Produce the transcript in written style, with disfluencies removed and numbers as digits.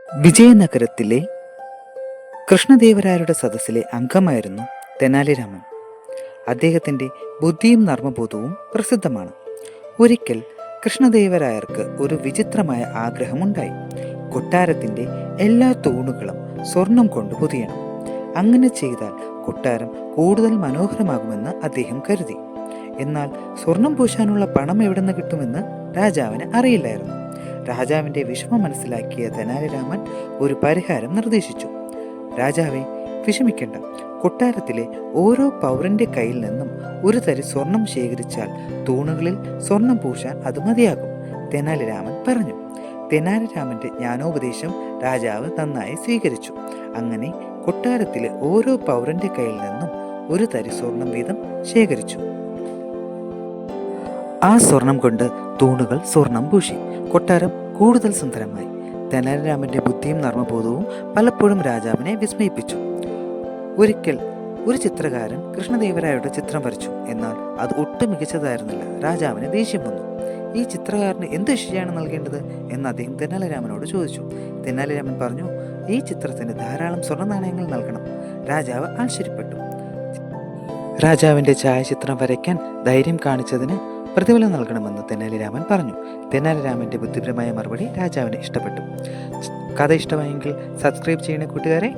വിജയനഗരത്തിലെ കൃഷ്ണദേവരായരുടെ സദസ്സിലെ അംഗമായിരുന്നു തെനാലിരാമൻ. അദ്ദേഹത്തിൻ്റെ ബുദ്ധിയും നർമ്മബോധവും പ്രസിദ്ധമാണ്. ഒരിക്കൽ കൃഷ്ണദേവരായർക്ക് ഒരു വിചിത്രമായ ആഗ്രഹമുണ്ടായി. കൊട്ടാരത്തിൻ്റെ എല്ലാ തൂണുകളും സ്വർണം കൊണ്ട് പൊതിയണം. അങ്ങനെ ചെയ്താൽ കൊട്ടാരം കൂടുതൽ മനോഹരമാകുമെന്ന് അദ്ദേഹം കരുതി. എന്നാൽ സ്വർണം പൂശാനുള്ള പണം എവിടെ നിന്ന് കിട്ടുമെന്ന് രാജാവിന് അറിയില്ലായിരുന്നു. രാജാവിൻ്റെ വിഷമം മനസ്സിലാക്കിയ തെനാലിരാമൻ ഒരു പരിഹാരം നിർദ്ദേശിച്ചു. രാജാവെ, വിഷമിക്കേണ്ട. കൊട്ടാരത്തിലെ ഓരോ പൗരന്റെ കയ്യിൽ നിന്നും ഒരു തരി സ്വർണം ശേഖരിച്ചാൽ തൂണുകളിൽ സ്വർണം പൂശാൻ അത് മതിയാകും, തെനാലിരാമൻ പറഞ്ഞു. തെനാലിരാമന്റെ ജ്ഞാനോപദേശം രാജാവ് നന്നായി സ്വീകരിച്ചു. അങ്ങനെ കൊട്ടാരത്തിലെ ഓരോ പൗരന്റെ കയ്യിൽ നിന്നും ഒരു തരി സ്വർണം വീതം ശേഖരിച്ചു. ആ സ്വർണം കൊണ്ട് തൂണുകൾ സ്വർണം പൂശി. കൊട്ടാരം കൂടുതൽ സുന്ദരമായി. തെനാലിരാമന്റെ ബുദ്ധിയും നർമ്മബോധവും പലപ്പോഴും രാജാവിനെ വിസ്മയിപ്പിച്ചു. ഒരിക്കൽ ഒരു ചിത്രകാരൻ കൃഷ്ണദേവരായരുടെ ചിത്രം വരച്ചു. എന്നാൽ അത് ഒട്ടും മികച്ചതായിരുന്നില്ല. രാജാവിന് ദേഷ്യം വന്നു. ഈ ചിത്രകാരന് എന്ത് ശിക്ഷയാണ് നൽകേണ്ടത് എന്ന് അദ്ദേഹം തെനാലിരാമനോട് ചോദിച്ചു. തെനാലിരാമൻ പറഞ്ഞു, ഈ ചിത്രത്തിന് ധാരാളം സ്വർണ്ണ നാണയങ്ങൾ നൽകണം. രാജാവ് ആശ്ചര്യപ്പെട്ടു. രാജാവിൻ്റെ ഛായാചിത്രം വരയ്ക്കാൻ ധൈര്യം കാണിച്ചതിന് പ്രതിഫലം നൽകണമെന്ന് തെനാലിരാമൻ പറഞ്ഞു. തെനാലിരാമൻ്റെ ബുദ്ധിപരമായ മറുപടി രാജാവിന് ഇഷ്ടപ്പെട്ടു. കഥ ഇഷ്ടമായെങ്കിൽ സബ്സ്ക്രൈബ് ചെയ്യണേ കൂട്ടുകാരെ.